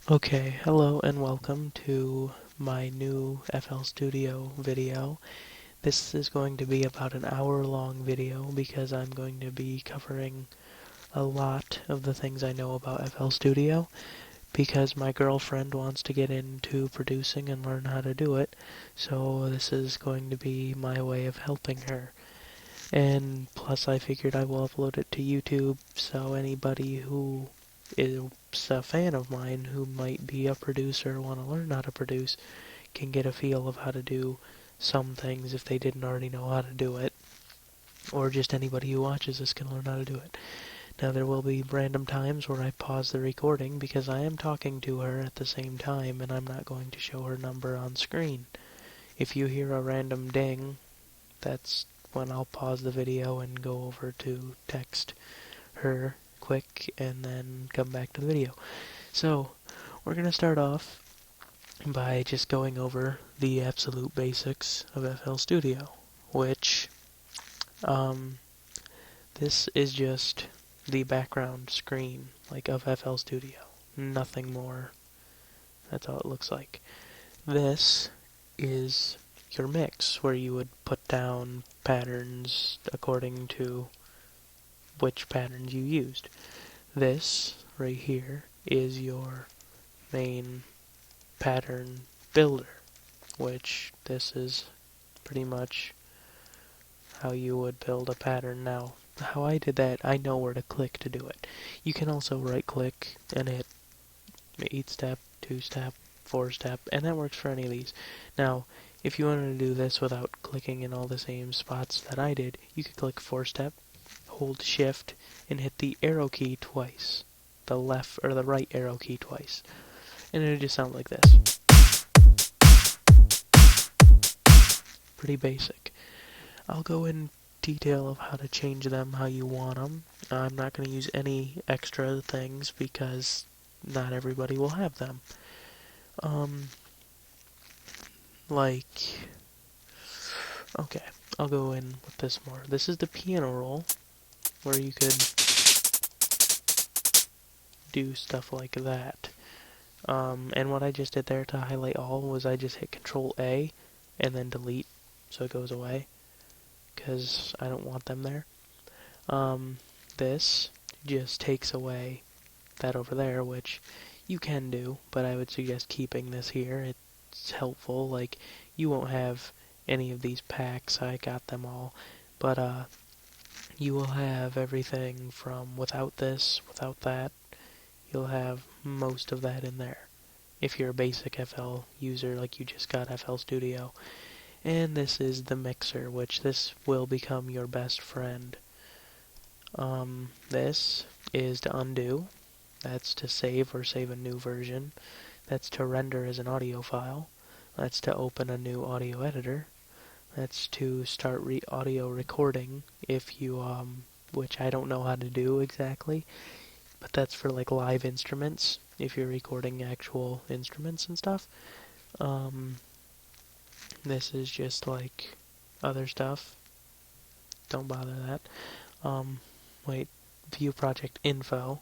Okay, hello and welcome to my new FL Studio video. This is going to be about an hour-long video because I'm going to be covering a lot of the things I know about FL Studio because my girlfriend wants to get into producing and learn how to do it, so this is going to be my way of helping her. And plus I figured I will upload it to YouTube, so anybody who is a fan of mine who might be a producer or want to learn how to produce can get a feel of how to do some things if they didn't already know how to do it. Or just anybody who watches this can learn how to do it. Now there will be random times where I pause the recording because I am talking to her at the same time and I'm not going to show her number on screen. If you hear a random ding, that's when I'll pause the video and go over to text her quick and then come back to the video. So, we're going to start off by just going over the absolute basics of FL Studio, which, this is just the background screen, like, of FL Studio. Nothing more. That's how it looks like. This is your mix, where you would put down patterns according to which patterns you used. This, right here, is your main pattern builder, which this is pretty much how you would build a pattern. Now, how I did that, I know where to click to do it. You can also right-click and hit 8-step, 2-step, 4-step, and that works for any of these. Now, if you wanted to do this without clicking in all the same spots that I did, you could click 4-step, hold shift, and hit the arrow key twice. The left or the right arrow key twice. And it'll just sound like this. Pretty basic. I'll go in detail of how to change them how you want them. I'm not going to use any extra things because not everybody will have them. Okay, I'll go in with this more. This is the piano roll, where you could do stuff like that. And what I just did there to highlight all was I just hit Control A and then delete so it goes away, because I don't want them there. This just takes away that over there, which you can do, but I would suggest keeping this here. It's helpful. Like, you won't have any of these packs, I got them all, but you will have everything from without this, without that. You'll have most of that in there if you're a basic FL user like you just got FL Studio. And this is the mixer, which this will become your best friend. This is to undo. That's to save or save a new version. That's to render as an audio file. That's to open a new audio editor. That's to start audio recording if you, which I don't know how to do exactly, but that's for like live instruments, if you're recording actual instruments and stuff. This is just like other stuff. Don't bother that. View project info,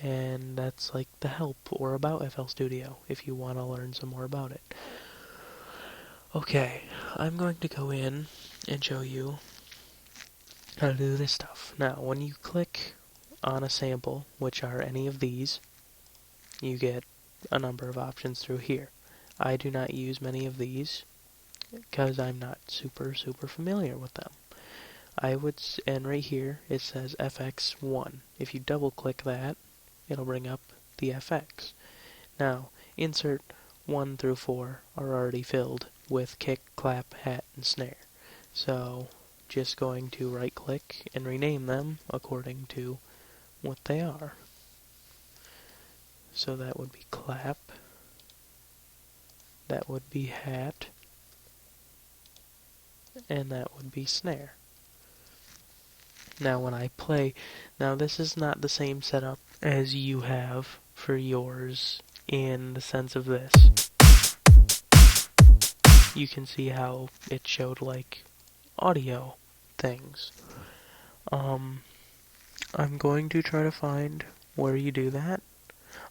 and that's like the help or about FL Studio if you want to learn some more about it. Okay, I'm going to go in and show you how to do this stuff. Now, when you click on a sample, which are any of these, you get a number of options through here. I do not use many of these because I'm not super familiar with them. And right here it says FX1. If you double click that, it'll bring up the FX. Now, insert 1 through 4 are already filled with kick, clap, hat, and snare. So, just going to right click and rename them according to what they are. So that would be clap, that would be hat, and that would be snare. Now when I play, now this is not the same setup as you have for yours in the sense of this. You can see how it showed like audio things. I'm going to try to find where you do that.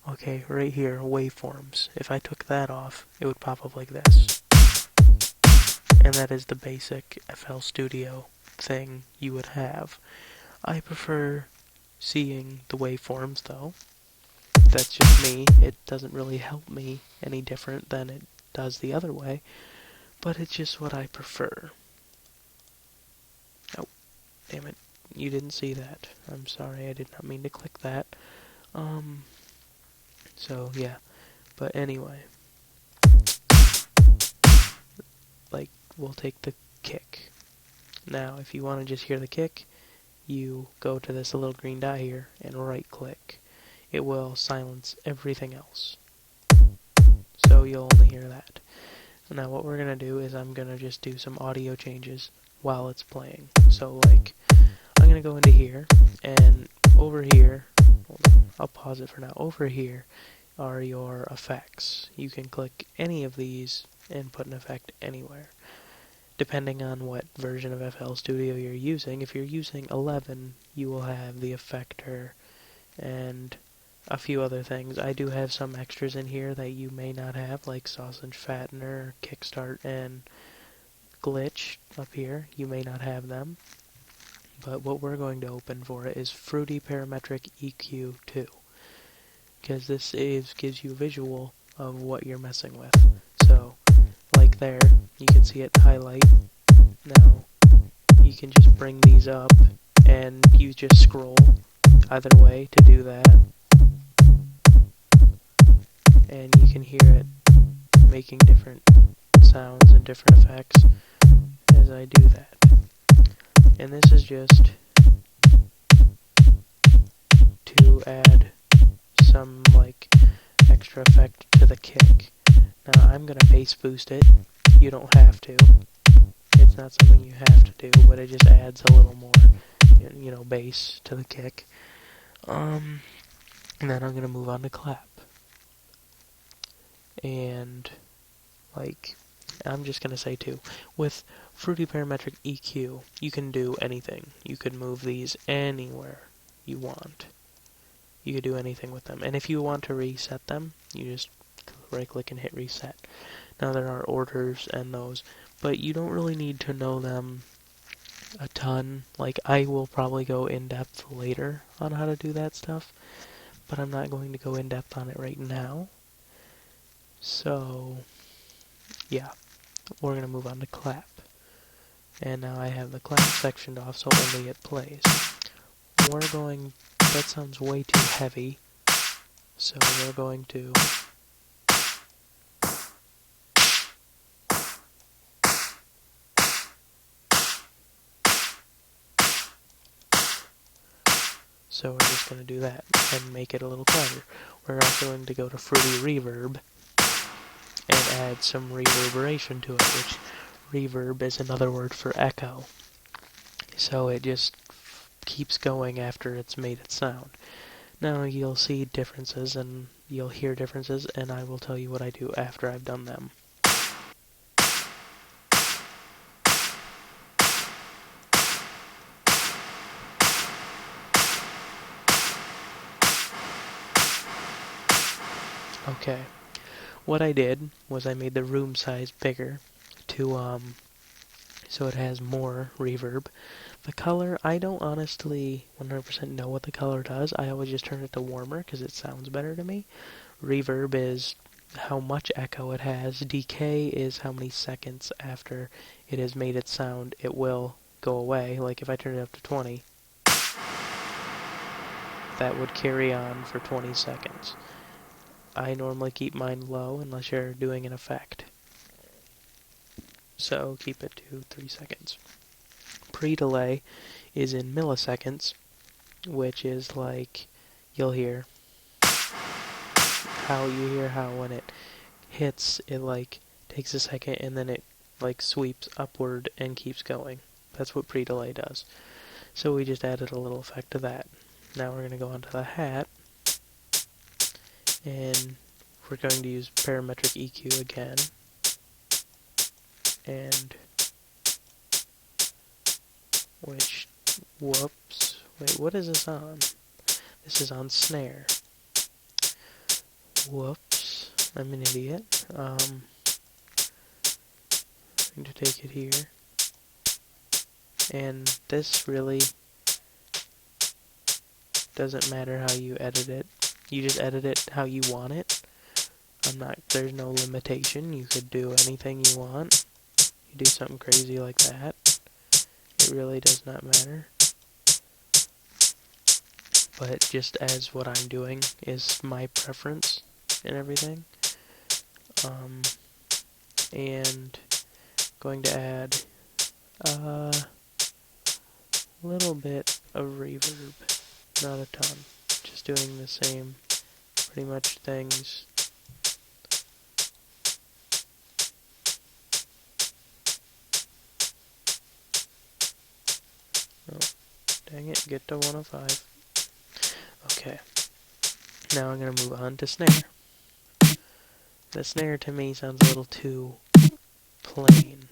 Okay, right here, waveforms. If I took that off, it would pop up like this. And that is the basic FL Studio thing you would have. I prefer seeing the waveforms, though. That's just me. It doesn't really help me any different than it does the other way, but it's just what I prefer. Oh, damn it. You didn't see that. I'm sorry, I did not mean to click that. So, yeah. But anyway. Like, we'll take the kick. Now, if you want to just hear the kick, you go to this little green dot here and right-click. It will silence everything else. So you'll only hear that. Now what we're going to do is I'm going to just do some audio changes while it's playing. So like, I'm going to go into here, and over here, hold on, I'll pause it for now. Over here are your effects. You can click any of these and put an effect anywhere. Depending on what version of FL Studio you're using, if you're using 11, you will have the effector and a few other things. I do have some extras in here that you may not have, like sausage fattener, kickstart, and glitch up here. You may not have them. But what we're going to open for it is Fruity Parametric EQ 2. Because this gives you a visual of what you're messing with. So, like there, you can see it highlight. Now, you can just bring these up, and you just scroll either way to do that. And you can hear it making different sounds and different effects as I do that. And this is just to add some like extra effect to the kick. Now I'm gonna bass boost it. You don't have to. It's not something you have to do, but it just adds a little more, you know, bass to the kick. And then I'm gonna move on to clap. And like, I'm just gonna say too, with Fruity Parametric EQ, you can do anything. You could move these anywhere you want. You could do anything with them. And if you want to reset them, you just right click and hit reset. Now there are orders and those, but you don't really need to know them a ton. Like, I will probably go in depth later on how to do that stuff, but I'm not going to go in depth on it right now. So, yeah, we're going to move on to clap. And now I have the clap sectioned off so only it plays. That sounds way too heavy, so we're going to So we're just going to do that and make it a little quieter. We're also going to go to Fruity Reverb and add some reverberation to it, which reverb is another word for echo. So it just keeps going after it's made its sound. Now you'll see differences and you'll hear differences, and I will tell you what I do after I've done them. Okay, what I did was I made the room size bigger to so it has more reverb. The color, I don't honestly 100% know what the color does. I always just turn it to warmer because it sounds better to me. Reverb is how much echo it has. Decay is how many seconds after it has made its sound it will go away. Like if I turn it up to 20, that would carry on for 20 seconds. I normally keep mine low unless you're doing an effect. So keep it to 3 seconds. Pre-delay is in milliseconds, which is like, you'll hear how when it hits, it like takes a second and then it like sweeps upward and keeps going. That's what pre-delay does. So we just added a little effect to that. Now we're going to go onto the hat, and we're going to use parametric EQ again. And whoops, wait, what is this on? This is on snare. Whoops, I'm an idiot. I'm going to take it here. And this really doesn't matter how you edit it. You just edit it how you want it. There's no limitation. You could do anything you want. You do something crazy like that. It really does not matter. But just as what I'm doing is my preference and everything. And going to add a little bit of reverb. Not a ton. Just doing the same pretty much things. Oh, dang it, get to 105. Okay. Now I'm going to move on to snare. The snare to me sounds a little too plain.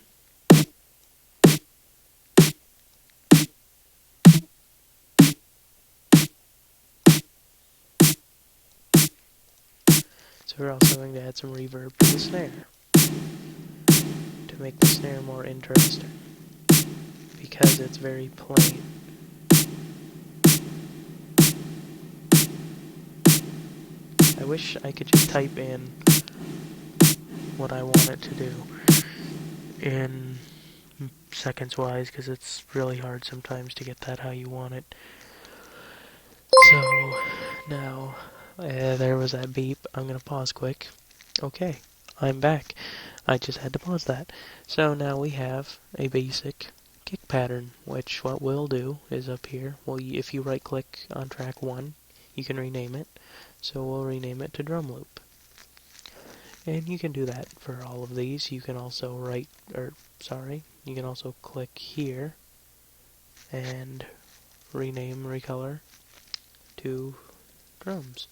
So we're also going to add some reverb to the snare to make the snare more interesting because it's very plain. I wish I could just type in what I want it to do in seconds wise because it's really hard sometimes to get that how you want it. So now there was that beep. I'm going to pause quick. Okay, I'm back. I just had to pause that. So now we have a basic kick pattern, which what we'll do is up here. Well, if you right click on track 1, you can rename it. So we'll rename it to drum loop. And you can do that for all of these. You can also you can also click here and rename recolor to drums.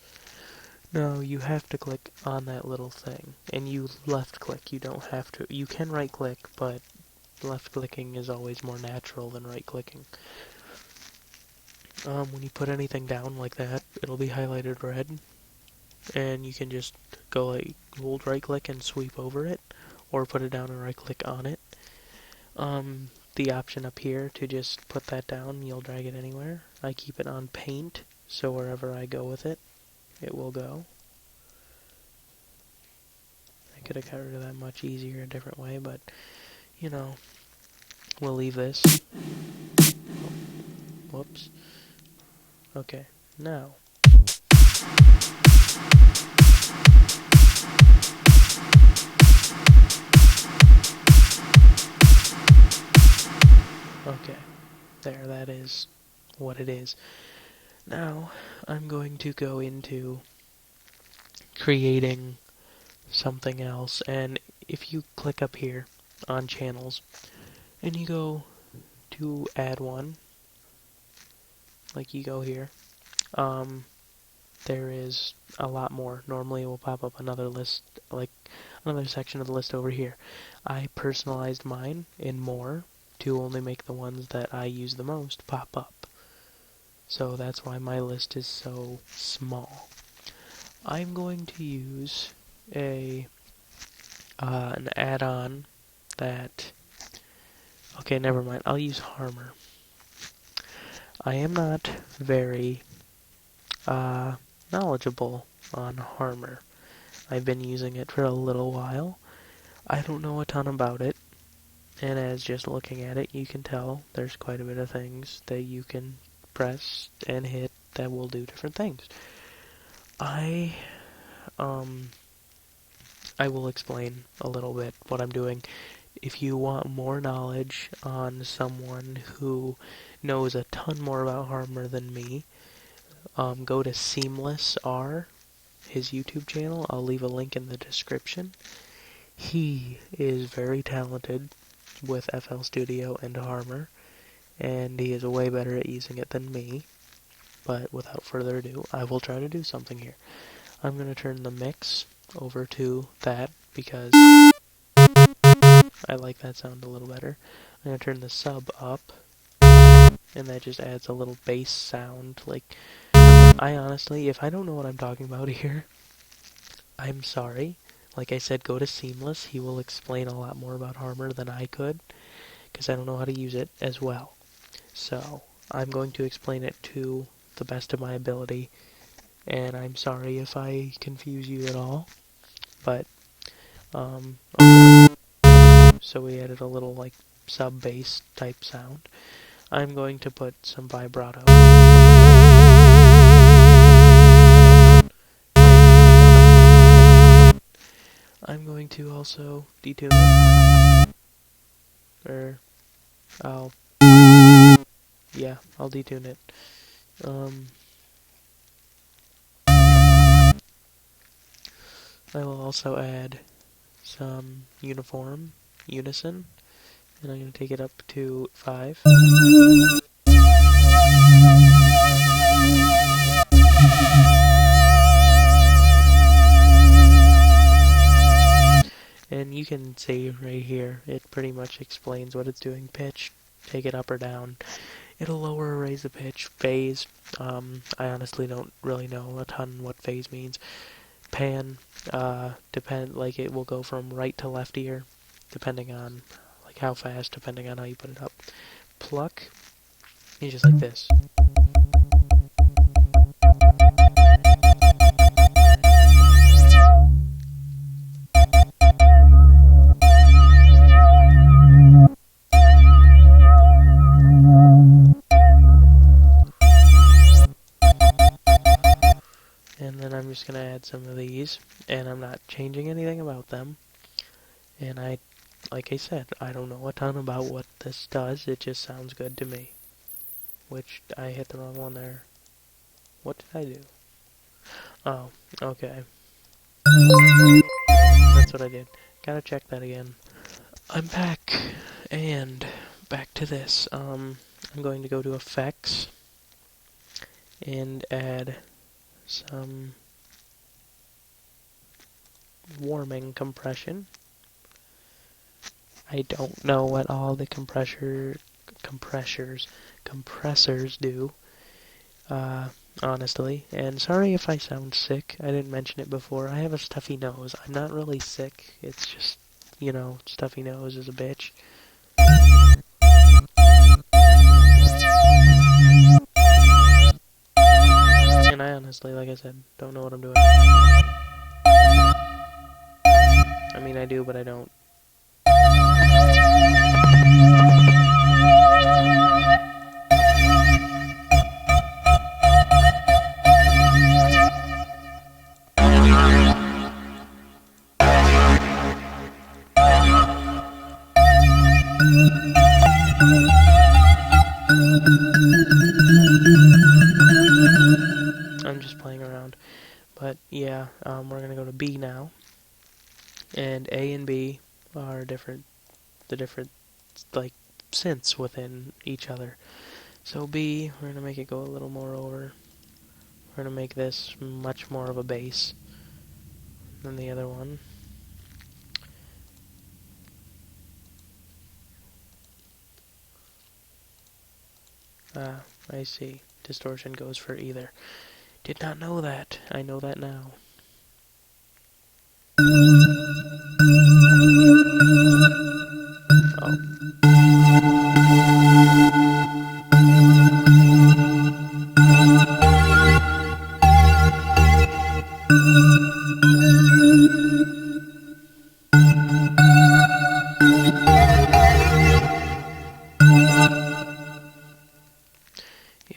No, you have to click on that little thing, and you left click. You don't have to. You can right click, but left clicking is always more natural than right clicking. When you put anything down like that, it'll be highlighted red, and you can just go like hold right click and sweep over it, or put it down and right click on it. The option up here to just put that down, you'll drag it anywhere. I keep it on paint, so wherever I go with it, it will go. I could have covered that much easier a different way, but, you know, we'll leave this. Oh, whoops. Okay, now. Okay, there, that is what it is. Now, I'm going to go into creating something else, and if you click up here on channels, and you go to add one, like you go here, there is a lot more. Normally it will pop up another list, like another section of the list over here. I personalized mine in more to only make the ones that I use the most pop up. So that's why my list is so small. I'm going to use an add-on that... Okay, never mind. I'll use Harmer. I am not very knowledgeable on Harmer. I've been using it for a little while. I don't know a ton about it, and as just looking at it, you can tell there's quite a bit of things that you can press and hit that will do different things. I will explain a little bit what I'm doing. If you want more knowledge on someone who knows a ton more about Harmer than me, go to Seamless R, his YouTube channel. I'll leave a link in the description. He is very talented with FL Studio and Harmer, and he is way better at using it than me. But without further ado, I will try to do something here. I'm going to turn the mix over to that because I like that sound a little better. I'm going to turn the sub up, and that just adds a little bass sound. Like, I honestly, if I don't know what I'm talking about here, I'm sorry. Like I said, go to Seamless. He will explain a lot more about Harmor than I could, because I don't know how to use it as well. So, I'm going to explain it to the best of my ability, and I'm sorry if I confuse you at all, but, okay. So we added a little, like, sub-bass type sound. I'm going to put some vibrato. I'm going to also detune it. I'll, yeah, I'll detune it. I will also add some unison, and I'm going to take it up to 5. And you can see right here, it pretty much explains what it's doing. Pitch, take it up or down. It'll lower or raise the pitch. Phase, I honestly don't really know a ton what phase means. Pan, like it will go from right to left ear, depending on like how fast, depending on how you put it up. Pluck is just like this. And then I'm just going to add some of these, and I'm not changing anything about them. And like I said, I don't know a ton about what this does, it just sounds good to me. Which, I hit the wrong one there. What did I do? Oh, okay. That's what I did. Gotta check that again. I'm back, and back to this. I'm going to go to Effects, and add some warming compression. I don't know what all the compressors do, honestly. And sorry if I sound sick. I didn't mention it before. I have a stuffy nose. I'm not really sick. It's just, stuffy nose is a bitch. And I honestly, like I said, don't know what I'm doing. I mean, I do, but I don't. I'm just playing around. But yeah, we're gonna go to B now. And A and B are the different, like, synths within each other. So B, we're gonna make it go a little more over. We're gonna make this much more of a bass than the other one. Ah, I see. Distortion goes for either. Did not know that. I know that now.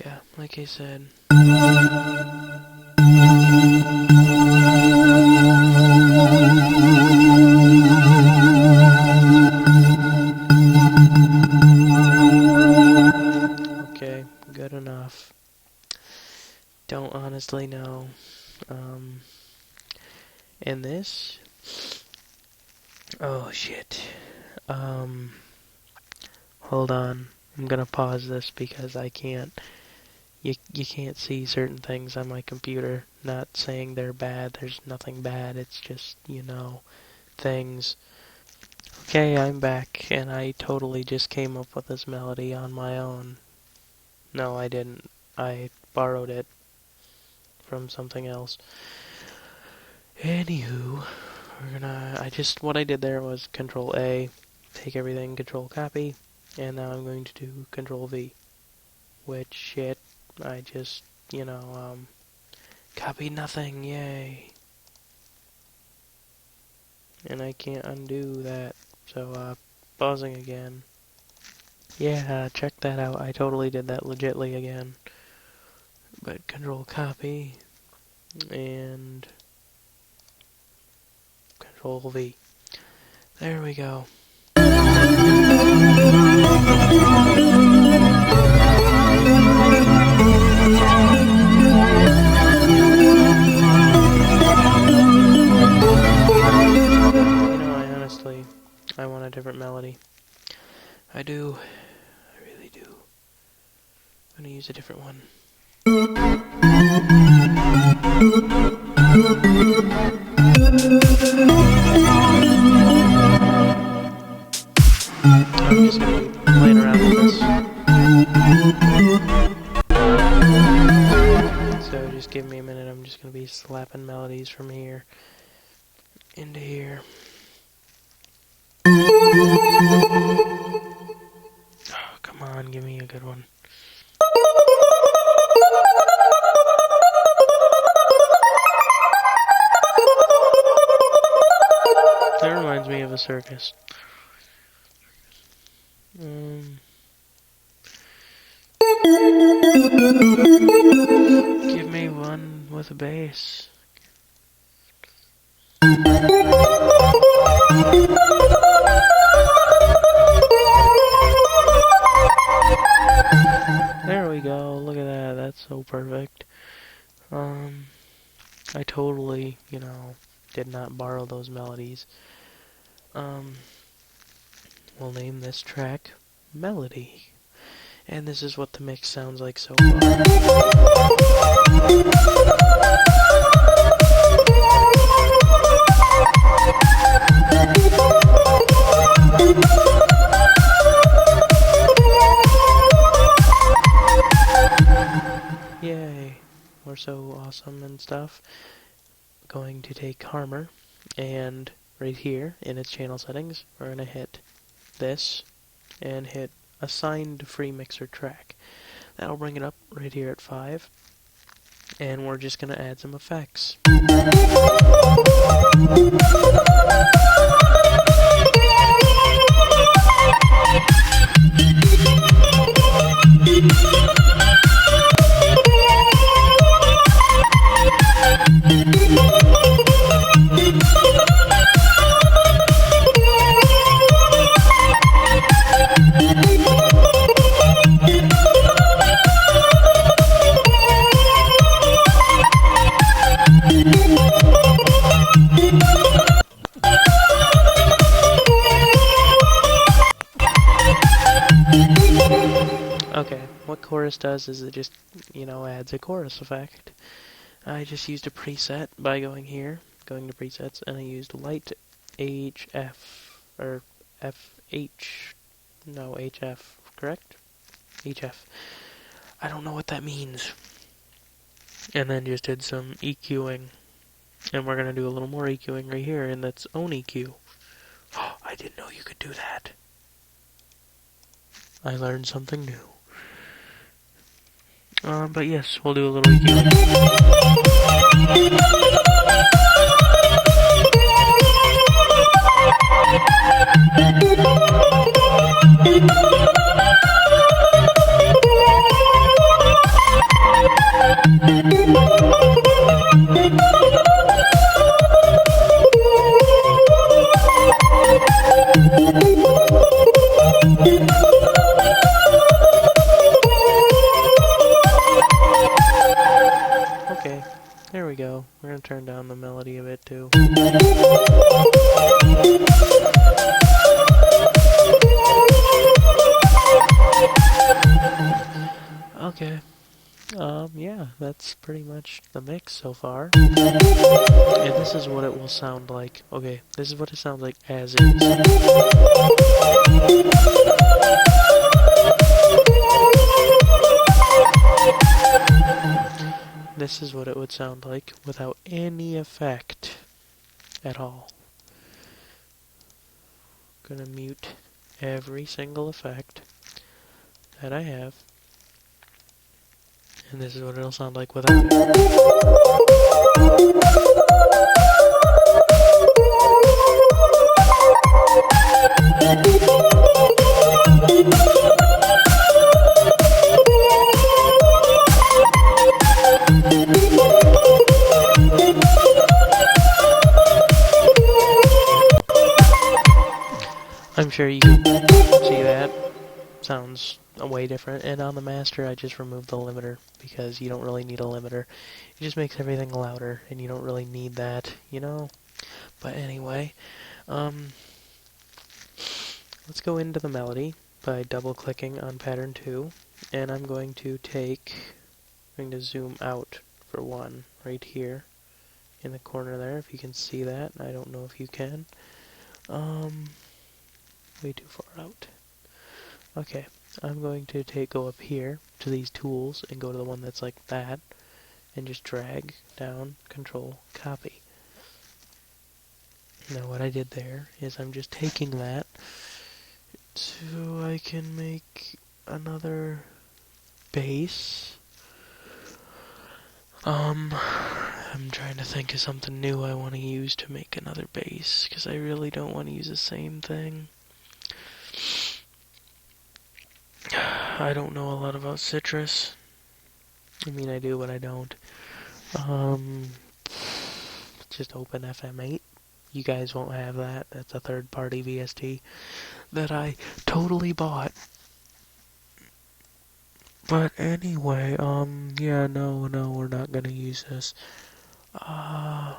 Yeah, like I said. Okay, good enough. Don't honestly know. And this? Oh shit. Hold on. I'm gonna pause this because I can't. You can't see certain things on my computer. Not saying they're bad. There's nothing bad. It's just, things. Okay, I'm back, and I totally just came up with this melody on my own. No, I didn't. I borrowed it from something else. Anywho, what I did there was Control A, take everything, Control Copy, and now I'm going to do Control V. Which, shit, I just, copied nothing, yay. And I can't undo that, so, pausing again. Yeah, check that out, I totally did that legitly again. But Control Copy, and Control V. There we go. I want a different melody. I do. I really do. I'm gonna use a different one. I'm just gonna be playing around with this. So just give me a minute. I'm just gonna be slapping melodies from here into here. Oh, come on, give me a good one. That reminds me of a circus. Give me one with a bass. There we go, look at that, that's so perfect. I totally, did not borrow those melodies. We'll name this track Melody. And this is what the mix sounds like so far. Yay, we're so awesome and stuff. Going to take Harmor, and right here in its channel settings, we're going to hit this and hit Assigned Free Mixer Track. That'll bring it up right here at 5, and we're just going to add some effects. Okay, what chorus does is it just, adds a chorus effect. I just used a preset by going to presets, and I used light HF, or FH, no, HF, correct? HF. I don't know what that means. And then just did some EQing. And we're going to do a little more EQing right here, and that's own EQ. Oh, I didn't know you could do that. I learned something new. But yes, we'll do a little EQing. Okay, there we go. We're going to turn down the melody a bit too. Okay. Yeah, that's pretty much the mix so far. And this is what it will sound like. Okay, this is what it sounds like as is. This is what it would sound like without any effect. at all. Gonna mute every single effect that I have. And this is what it'll sound like without I'm sure you can see that. Sounds way different. And on the master, I just removed the limiter because you don't really need a limiter. It just makes everything louder, and you don't really need that, you know? But anyway, let's go into the melody by double-clicking on pattern 2, and I'm going to zoom out for one right here in the corner there, if you can see that. I don't know if you can. Way too far out. Okay, I'm going to go up here to these tools and go to the one that's like that, and just drag down, control, copy. Now what I did there is I'm just taking that so I can make another bass. I'm trying to think of something new I want to use to make another bass, because I really don't want to use the same thing. I don't know a lot about Citrus. I mean, I do, but I don't. Just open FM8. You guys won't have that. That's a third-party VST that I totally bought. But anyway, yeah, no, we're not gonna use this. Yeah.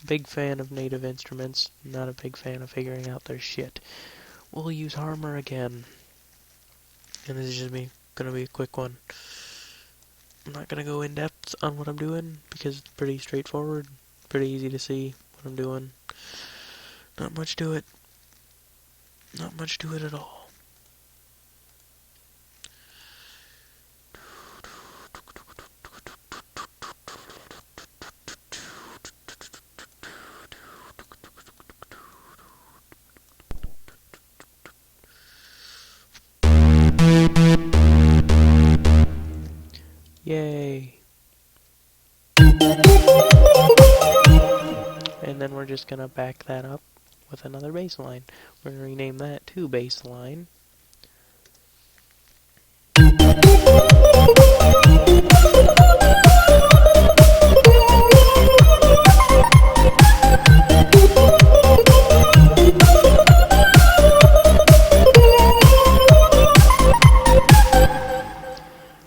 Big fan of native instruments, not a big fan of figuring out their shit. We'll use Harmor again. And this is just gonna be a quick one. I'm not gonna go in depth on what I'm doing because it's pretty straightforward, pretty easy to see what I'm doing. Not much to it. Not much to it at all. Yay! And then we're just gonna back that up with another bass line. We're gonna rename that to bass line.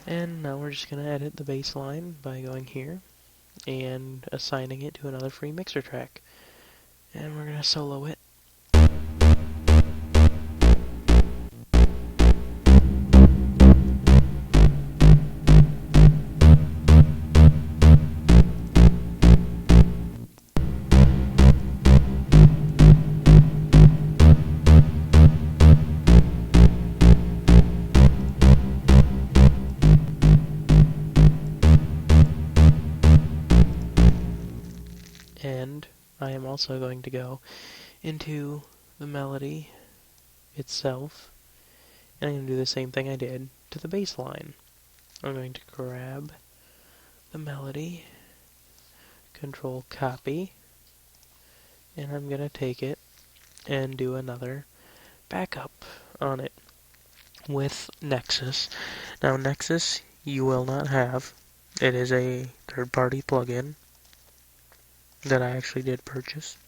And now we're just gonna edit the bass line by going here and assigning it to another free mixer track. And we're gonna solo it. And I am also going to go into the melody itself, and I'm going to do the same thing I did to the bass line. I'm going to grab the melody, control copy, and I'm going to take it and do another backup on it with Nexus. Now Nexus you will not have. It is a third-party plugin that I actually did purchase.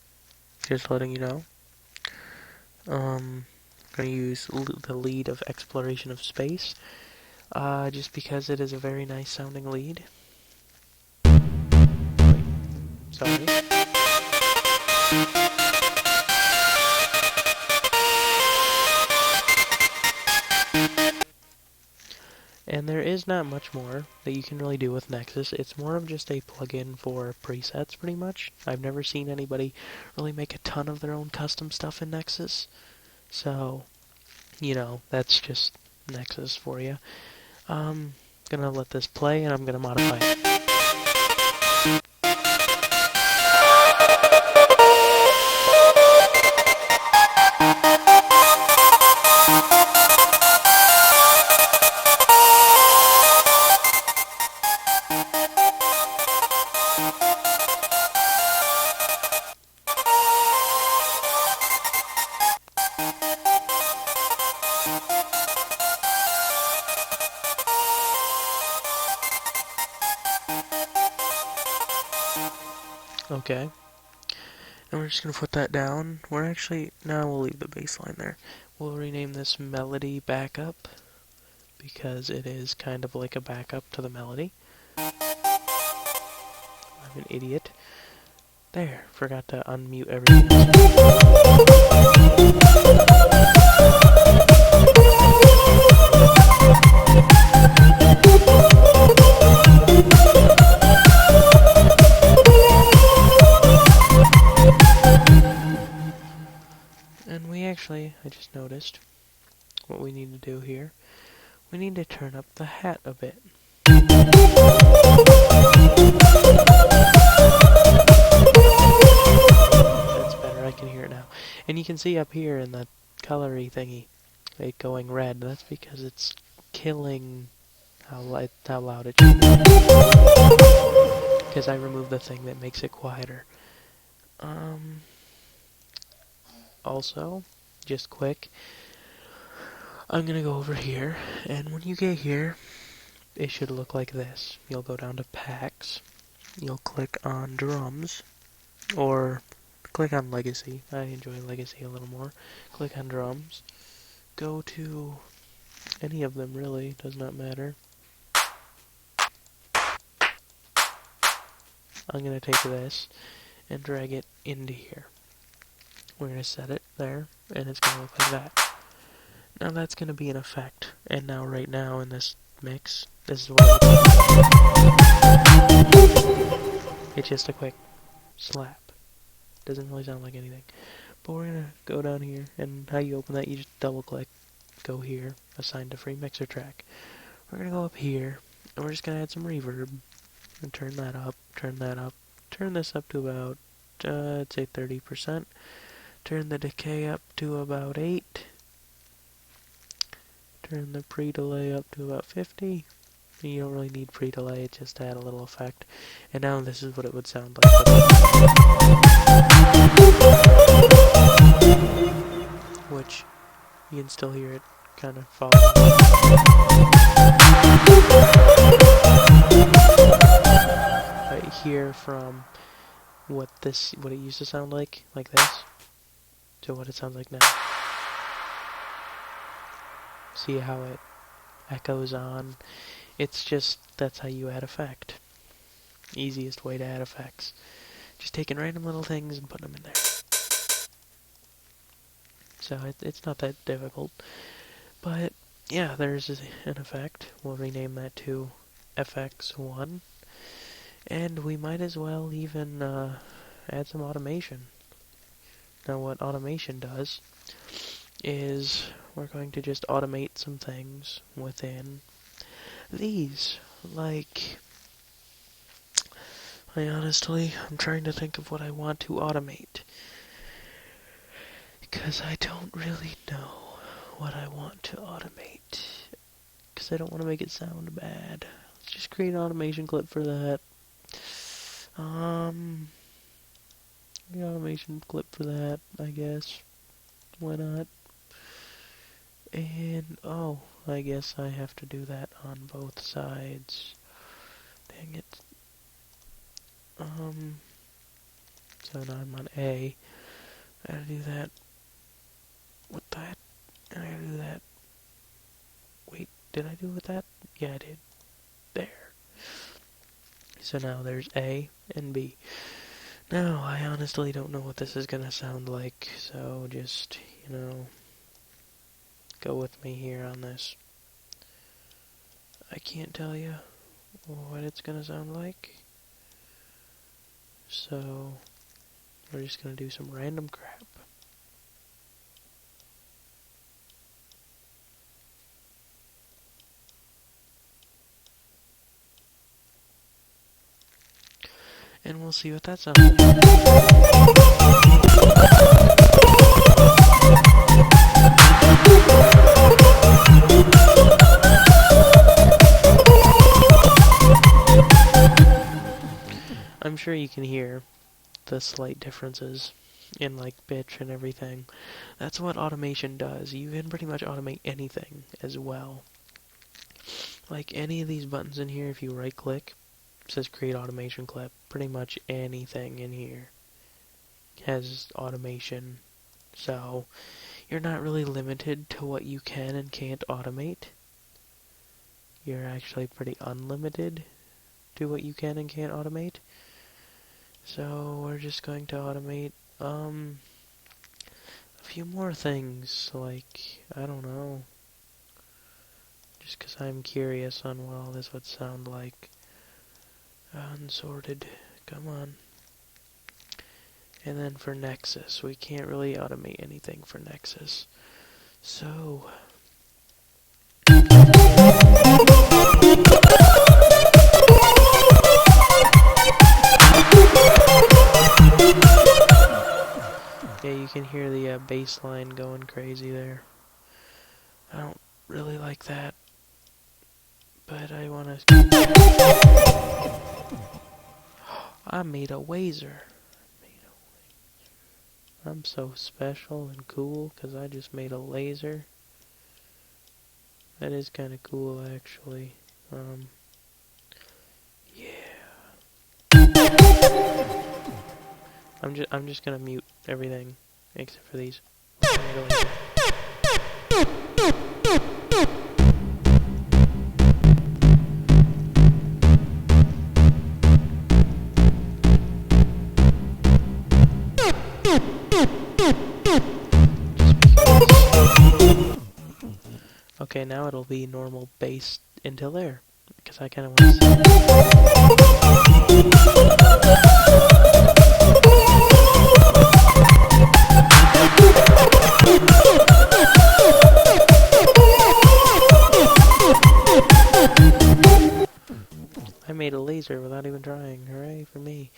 Just letting you know. I'm going to use the lead of Exploration of Space, just because it is a very nice sounding lead. Wait, sorry. And there is not much more that you can really do with Nexus. It's more of just a plugin for presets, pretty much. I've never seen anybody really make a ton of their own custom stuff in Nexus. So, you know, that's just Nexus for you. I'm gonna let this play, and I'm gonna modify it. Okay. And we're just gonna put that down. Now we'll leave the bass line there. We'll rename this melody backup because it is kind of like a backup to the melody. I'm an idiot. There, forgot to unmute everything And I just noticed what we need to do here. We need to turn up the hat a bit. That's better, I can hear it now. And you can see up here in the colory thingy, it going red. That's because it's killing how loud it should be. Because I removed the thing that makes it quieter. Also, just quick, I'm gonna go over here, and when you get here, it should look like this. You'll go down to packs, you'll click on drums, or click on legacy. I enjoy legacy a little more. Click on drums, go to any of them really, does not matter. I'm gonna take this and drag it into here. We're gonna set it there, and it's gonna look like that. Now that's going to be an effect, and now right now in this mix, this is what it's just a quick slap. Doesn't really sound like anything. But we're going to go down here, and how you open that, you just double click, go here, assign to free mixer track. We're going to go up here, and we're just going to add some reverb, and turn that up, turn this up to about, I'd say 30%, turn the decay up to about 8, turn the pre-delay up to about 50. You don't really need pre-delay, it's just to add a little effect. And now this is what it would sound like. Which, you can still hear it kind of fall. Right here from what it used to sound like this, to what it sounds like now. See how it echoes on. It's just, that's how you add effect. Easiest way to add effects. Just taking random little things and putting them in there. So it's not that difficult. But yeah, there's an effect. We'll rename that to FX1. And we might as well even add some automation. Now what automation does is we're going to just automate some things within these. Like, I'm trying to think of what I want to automate. Because I don't really know what I want to automate. Because I don't want to make it sound bad. Let's just create an automation clip for that. An automation clip for that, I guess. Why not? And, I guess I have to do that on both sides. Dang it. So now I'm on A. I gotta do that with that, and I gotta do that. Wait, did I do it with that? Yeah, I did. There. So now there's A and B. Now, I honestly don't know what this is gonna sound like, so just, go with me here on this. I can't tell you what it's gonna sound like. So, we're just gonna do some random crap. And we'll see what that sounds like. I'm sure you can hear the slight differences in pitch and everything. That's what automation does. You can pretty much automate anything as well. Like any of these buttons in here, if you right click, says create automation clip. Pretty much anything in here has automation. So you're not really limited to what you can and can't automate. You're actually pretty unlimited to what you can and can't automate. So we're just going to automate a few more things, like, I don't know, just because I'm curious on what all this would sound like. Unsorted, come on. And then for Nexus, we can't really automate anything for Nexus. So yeah, you can hear the bass line going crazy there. I don't really like that, but I want to... I made a wazer. I'm so special and cool because I just made a laser. That is kind of cool, actually. Yeah. I'm just gonna mute everything except for these. Okay, now it'll be normal bass until there, because I kind of want to see. I made a laser without even trying. Hooray for me.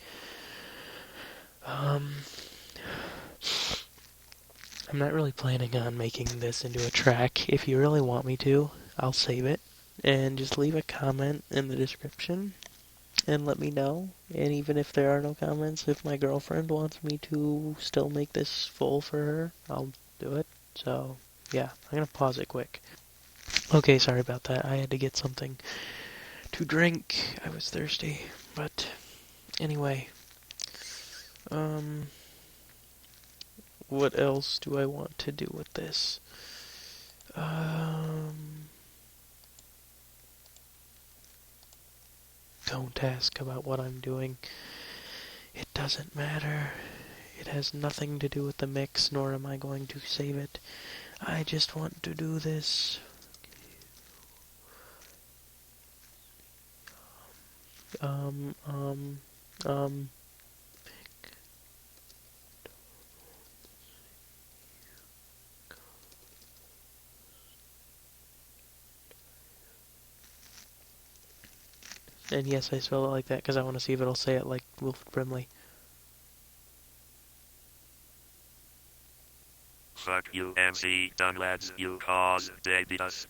I'm not really planning on making this into a track. If you really want me to, I'll save it. And just leave a comment in the description and let me know. And even if there are no comments, if my girlfriend wants me to still make this full for her, I'll do it. So, yeah, I'm gonna pause it quick. Okay, sorry about that. I had to get something to drink. I was thirsty. But, anyway. What else do I want to do with this? Don't ask about what I'm doing. It doesn't matter. It has nothing to do with the mix, nor am I going to save it. I just want to do this. And yes, I spell it like that because I want to see if it'll say it like Wilford Brimley. Fuck you, MC, done lads, you cause they beat us.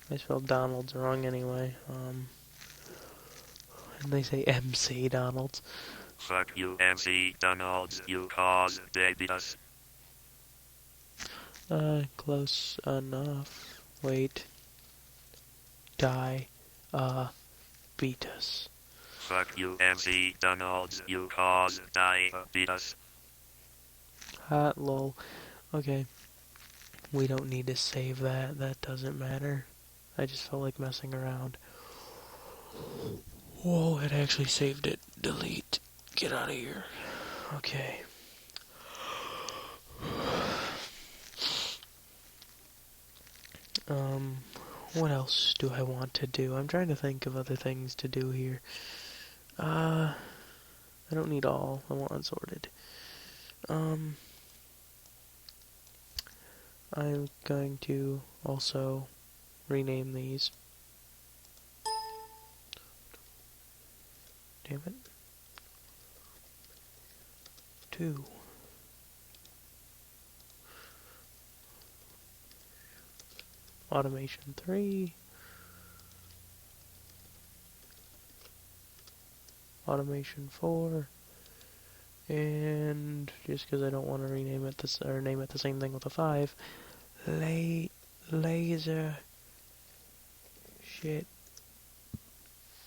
I spelled Donald's wrong anyway. And they say MC Donald's. Fuck you, MC, Donald's, you cause they beat us. Close enough. Wait. Die. Beat us. Fuck you, MC, Donald's, you cause die, beat us. Ha, lol. Okay. We don't need to save that. That doesn't matter. I just felt like messing around. Whoa, it actually saved it. Delete. Get out of here. Okay. What else do I want to do? I'm trying to think of other things to do here. I don't need all. I want unsorted. I'm going to also rename these. Damn it. 2. Automation 3. Automation 4. And just because I don't want to rename it this or name it the same thing with a 5. Laser shit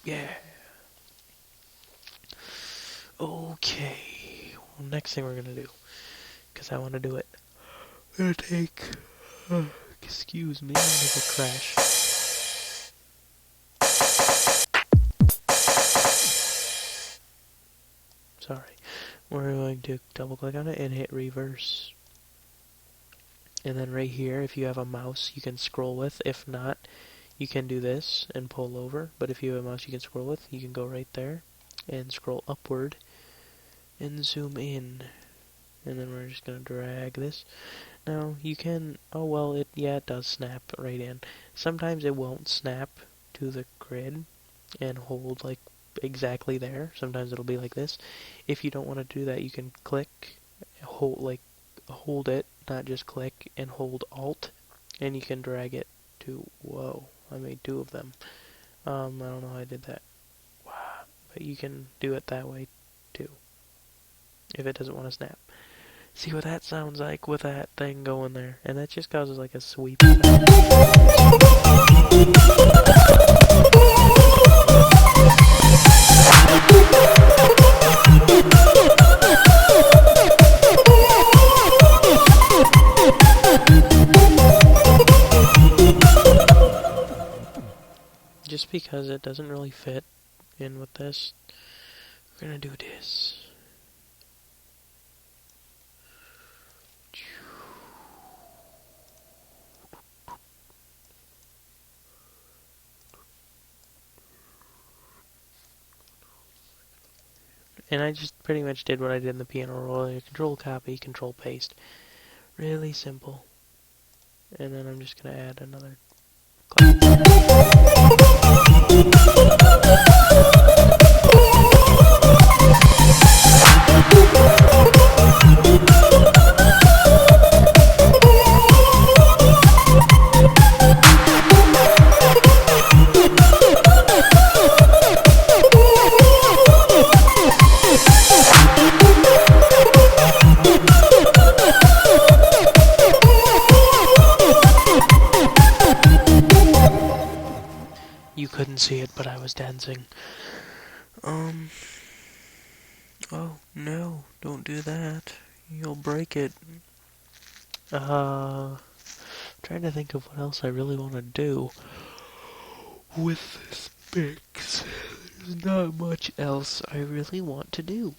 Yeah. Okay. Well, next thing we're gonna do, because I want to do it. I'm gonna take. Excuse me, I'm gonna go crash. Sorry. We're going to double click on it and hit reverse. And then right here, if you have a mouse you can scroll with. If not, you can do this and pull over. But if you have a mouse you can scroll with, you can go right there and scroll upward and zoom in. And then we're just going to drag this. Now, you can... Oh, well, it does snap right in. Sometimes it won't snap to the grid and hold, like, exactly there. Sometimes it'll be like this. If you don't want to do that, you can click, hold it, not just click, and hold Alt, and you can drag it to... Whoa, I made 2 of them. I don't know how I did that. Wow. But you can do it that way, too, if it doesn't want to snap. See what that sounds like with that thing going there. And that just causes like a sweep effect. Just because it doesn't really fit in with this, we're gonna do this. And I just pretty much did what I did in the piano roll. Control copy, control paste. Really simple. And then I'm just gonna add another clap. You couldn't see it, but I was dancing. Oh, no, don't do that. You'll break it. Trying to think of what else I really want to do with this mix. There's not much else I really want to do.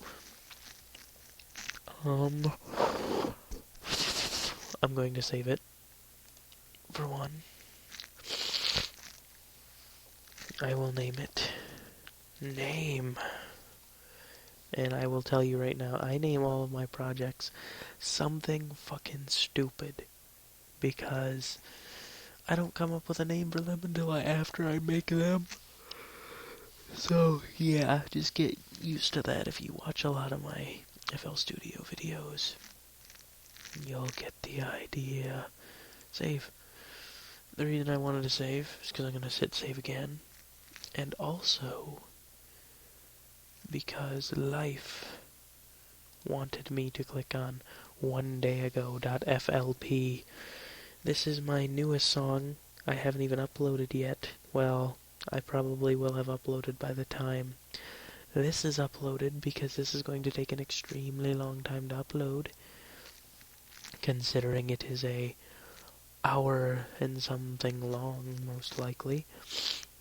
I'm going to save it. For one. I will name it. Name. And I will tell you right now, I name all of my projects something fucking stupid. Because I don't come up with a name for them until after I make them. So, yeah, just get used to that if you watch a lot of my FL Studio videos. You'll get the idea. Save. The reason I wanted to save is because I'm going to hit save again. And also, because life wanted me to click on onedayAgo.flp. This is my newest song. I haven't even uploaded yet. Well, I probably will have uploaded by the time this is uploaded, because this is going to take an extremely long time to upload, considering it is a hour and something long, most likely.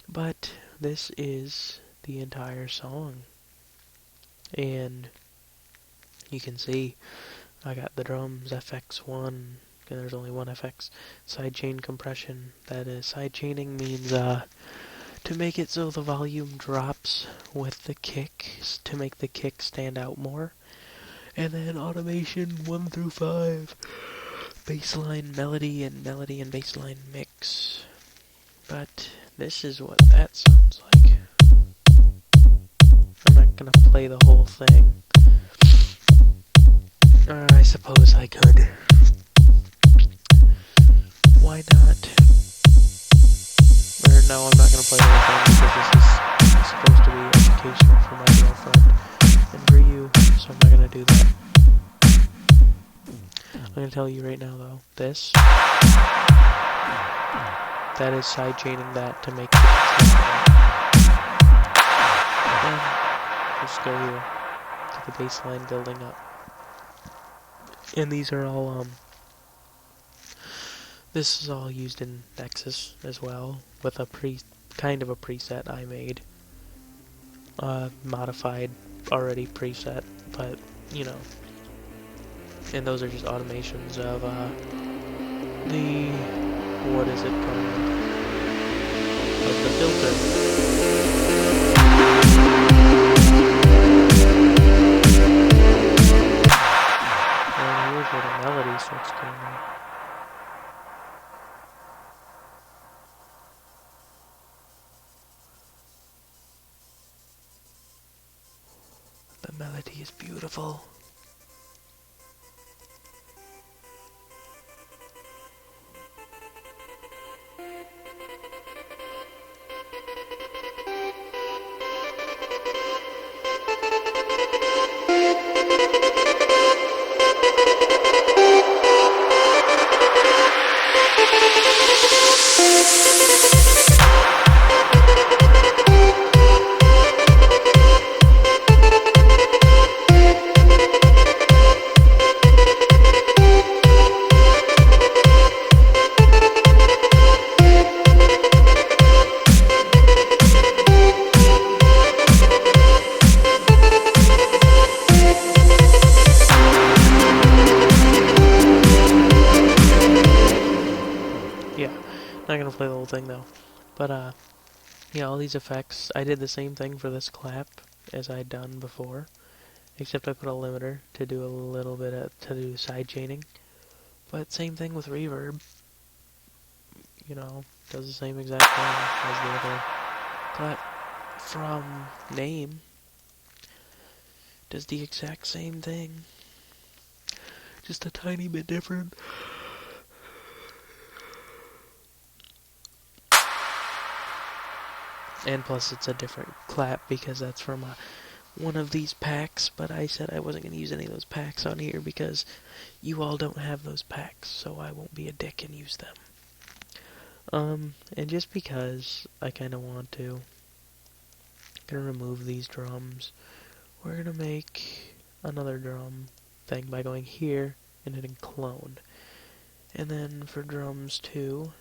But this is the entire song. And you can see I got the drums, FX1, and there's only one FX, sidechain compression. That is, sidechaining means to make it so the volume drops with the kick, to make the kick stand out more. And then automation 1 through 5, bassline melody and bassline mix. But this is what that sounds like. I'm not gonna play the whole thing. Or I suppose I could. Why not? Or no, I'm not gonna play the whole thing because this is supposed to be educational for my girlfriend and for you, so I'm not gonna do that. I'm gonna tell you right now though, that is sidechaining that to make it stand out. Just go here to the baseline building up. And these are all, this is all used in Nexus as well, with a kind of a preset I made. Modified, already preset, but, you know. And those are just automations of, the, what is it called? Of the filter. And here's where the melody starts coming in. The melody is beautiful. Yeah, not gonna play the whole thing though. But, yeah, all these effects, I did the same thing for this clap as I'd done before, except I put a limiter to do a little bit to do side chaining. But same thing with reverb, you know, does the same exact thing as the other clap from name, does the exact same thing, just a tiny bit different. And plus it's a different clap because that's from one of these packs, but I said I wasn't going to use any of those packs on here because you all don't have those packs, so I won't be a dick and use them. And just because I kind of want to, I'm going to remove these drums. We're going to make another drum thing by going here and hitting clone. And then for drums 2,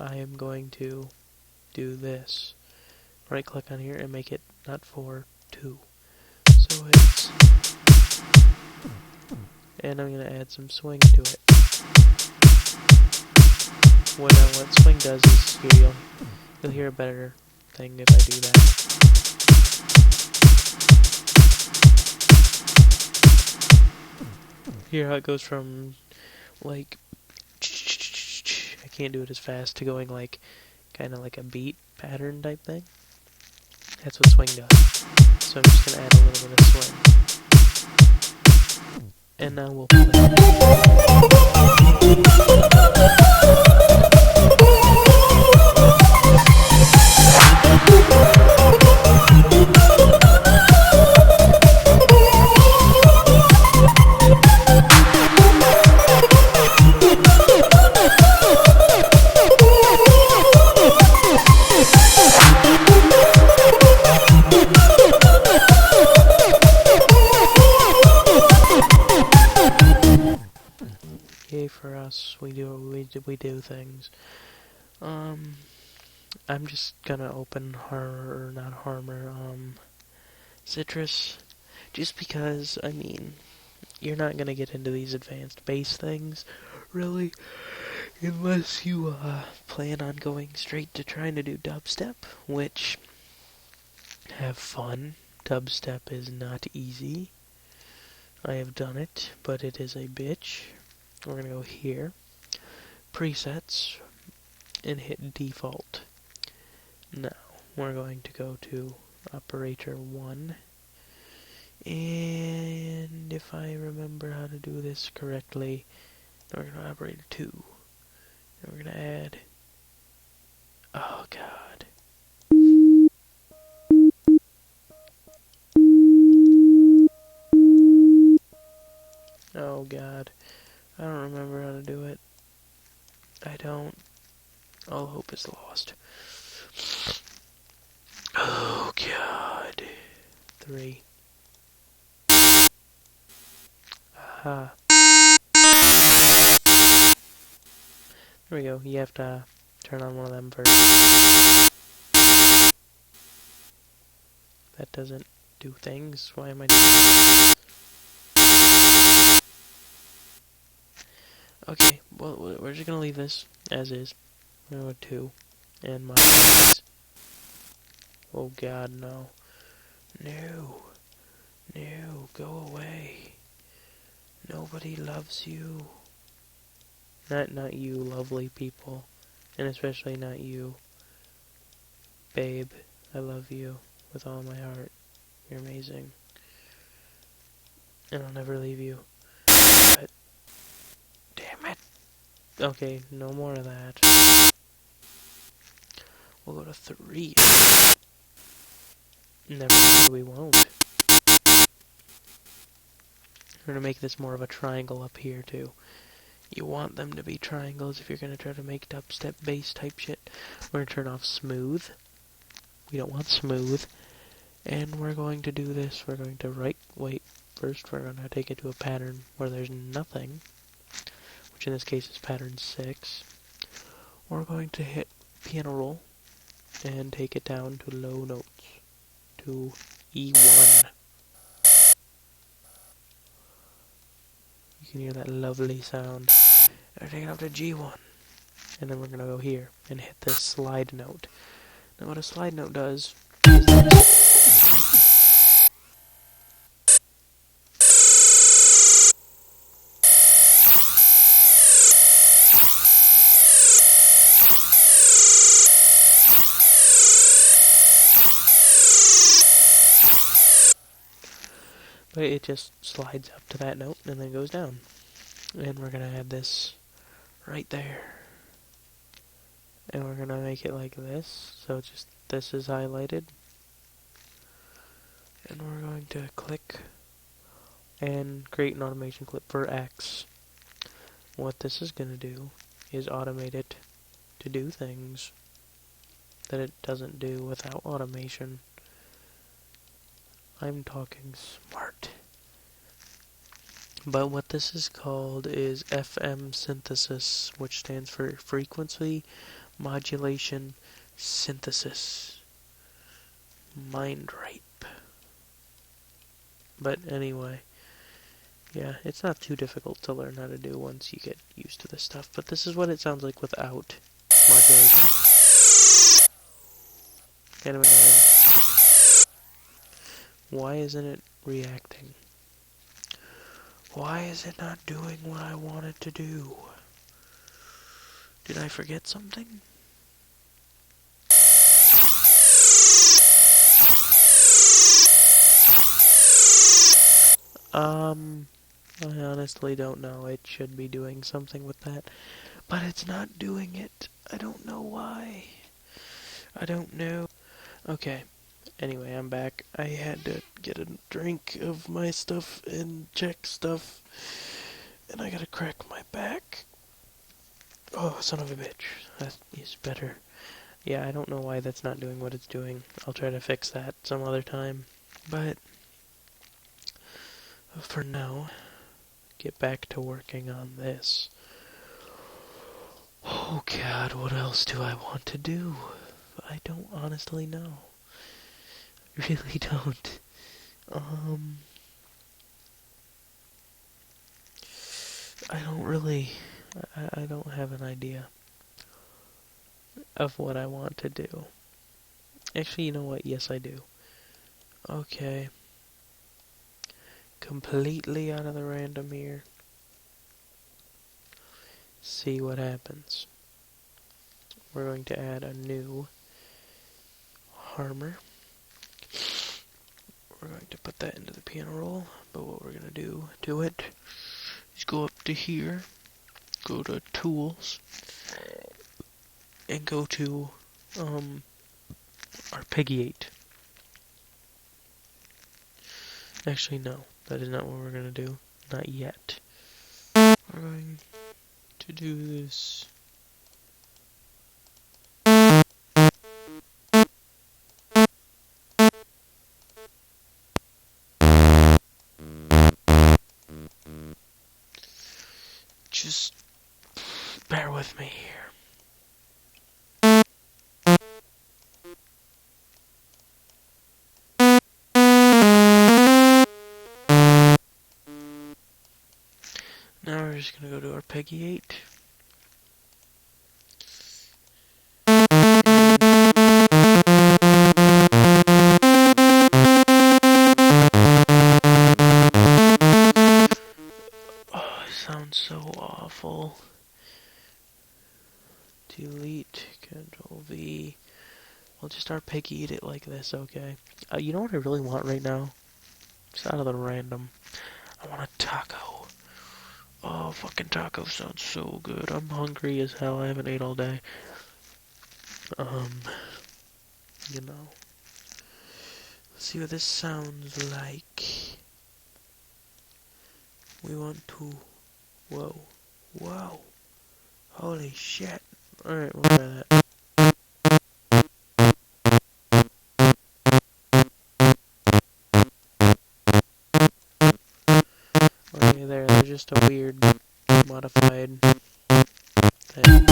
I am going to do this. Right click on here and make it not 4, 2. So it's... And I'm going to add some swing to it. What swing does is here you'll hear a better thing if I do that. Hear how it goes from like I can't do it as fast to going like kind of like a beat pattern type thing. That's what swing does. So I'm just gonna add a little bit of swing. And now we'll play. Yay for us, we do things. I'm just gonna open Citrus, just because, I mean, you're not gonna get into these advanced bass things, really, unless you, plan on going straight to trying to do dubstep, which, have fun. Dubstep is not easy. I have done it, but it is a bitch. We're gonna go here, presets, and hit default. Now, we're going to go to operator 1, and if I remember how to do this correctly, we're going to operator 2, and we're going to add, oh god, oh god, I don't remember how to do it. I don't. All hope is lost. Oh god. 3. Aha. There we go. You have to turn on one of them first. That doesn't do things. Why am I doing that? Okay, well, we're just gonna leave this as is. We're gonna go 2. And my... Oh god, no. No. No, go away. Nobody loves you. Not you, lovely people. And especially not you. Babe, I love you with all my heart. You're amazing. And I'll never leave you. But, damn it. Okay, no more of that. We'll go to 3. Never mind, we won't. We're gonna make this more of a triangle up here, too. You want them to be triangles if you're gonna try to make dubstep bass type shit. We're gonna turn off smooth. We don't want smooth. And we're going to do this. We're going to first we're going to take it to a pattern where there's nothing, which in this case is pattern 6. We're going to hit piano roll and take it down to low notes, to E1. You can hear that lovely sound. And take it up to G1. And then we're going to go here and hit this slide note. Now what a slide note does is but it just slides up to that note and then goes down. And we're going to add this right there. And we're going to make it like this. So just this is highlighted. And we're going to click and create an automation clip for X. What this is going to do is automate it to do things that it doesn't do without automation. I'm talking smart. But what this is called is FM synthesis, which stands for frequency modulation synthesis. Mind rape. But anyway, yeah, it's not too difficult to learn how to do once you get used to this stuff. But this is what it sounds like without modulation. Kind of annoying. Why isn't it reacting? Why is it not doing what I want it to do? Did I forget something? I honestly don't know. It should be doing something with that. But it's not doing it. I don't know why. I don't know. Okay. Anyway, I'm back. I had to get a drink of my stuff and check stuff. And I gotta crack my back. Oh, son of a bitch. That is better. Yeah, I don't know why that's not doing what it's doing. I'll try to fix that some other time. But for now, get back to working on this. Oh god, what else do I want to do? I don't honestly know. I really don't. I don't really... I don't have an idea of what I want to do. Actually, you know what? Yes, I do. Okay. Completely out of the random here. See what happens. We're going to add a new harmor. We're going to put that into the piano roll, but what we're going to do to it is go up to here, go to Tools, and go to arpeggiate. Actually, no, that is not what we're going to do. Not yet. We're going to do this. Just bear with me here. Now we're just gonna go to our Peggy 8. Oh, it sounds so awful. Delete, Control V. We'll just arpeggiate it like this, okay? You know what I really want right now? Just out of the random. I want a taco. Oh, fucking taco sounds so good. I'm hungry as hell. I haven't ate all day. You know. Let's see what this sounds like. We want to... Whoa. Whoa. Holy shit. Alright, we'll try that. Okay, they're just a weird, modified thing.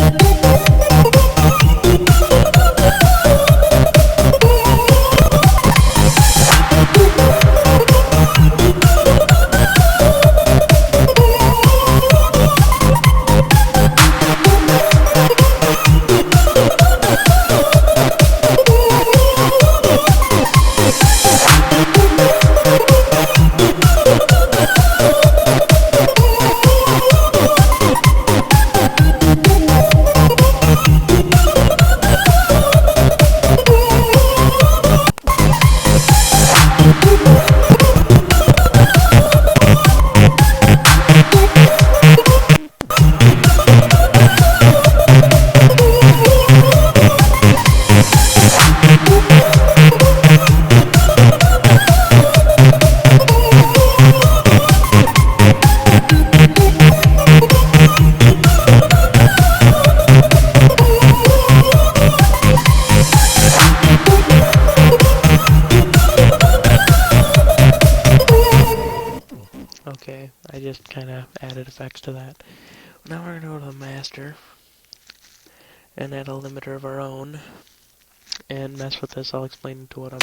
Okay, I just kind of added effects to that. Now we're going to go to the master and add a limiter of our own and mess with this. I'll explain to what I'm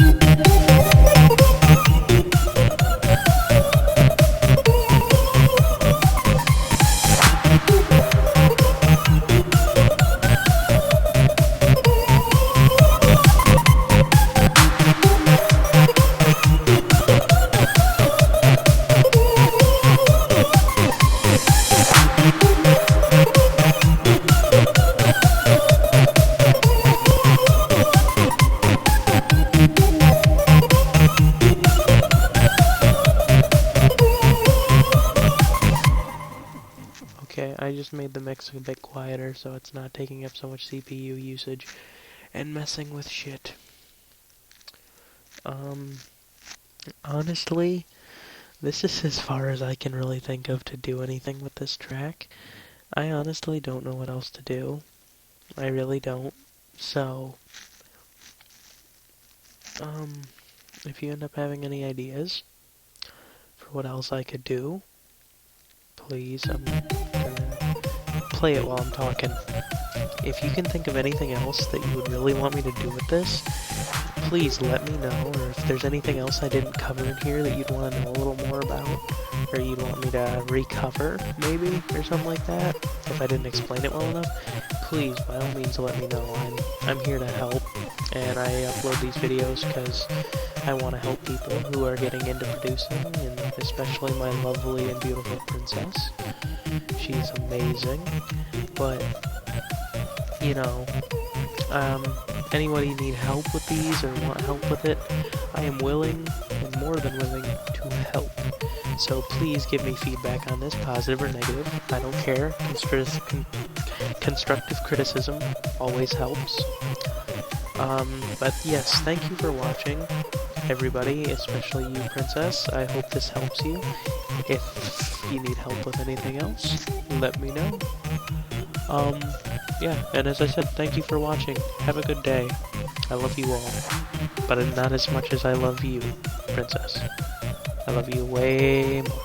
Okay, I just made the mix a bit quieter so it's not taking up so much CPU usage and messing with shit. Honestly, this is as far as I can really think of to do anything with this track. I honestly don't know what else to do. I really don't. So, if you end up having any ideas for what else I could do, please, I'm gonna play it while I'm talking. If you can think of anything else that you would really want me to do with this, please let me know, or if there's anything else I didn't cover in here that you'd want to know a little more about, or you'd want me to recover, maybe, or something like that, if I didn't explain it well enough, please, by all means, let me know. I'm here to help, and I upload these videos because I want to help people who are getting into producing, and especially my lovely and beautiful princess. She's amazing, but, you know, anybody need help with these or want help with it, I am willing and more than willing to help. So please give me feedback on this, positive or negative. I don't care. Constructive criticism always helps. But yes, thank you for watching, everybody, especially you, Princess. I hope this helps you. If you need help with anything else, let me know. Yeah, and as I said, thank you for watching. Have a good day. I love you all. But not as much as I love you, Princess. I love you way more.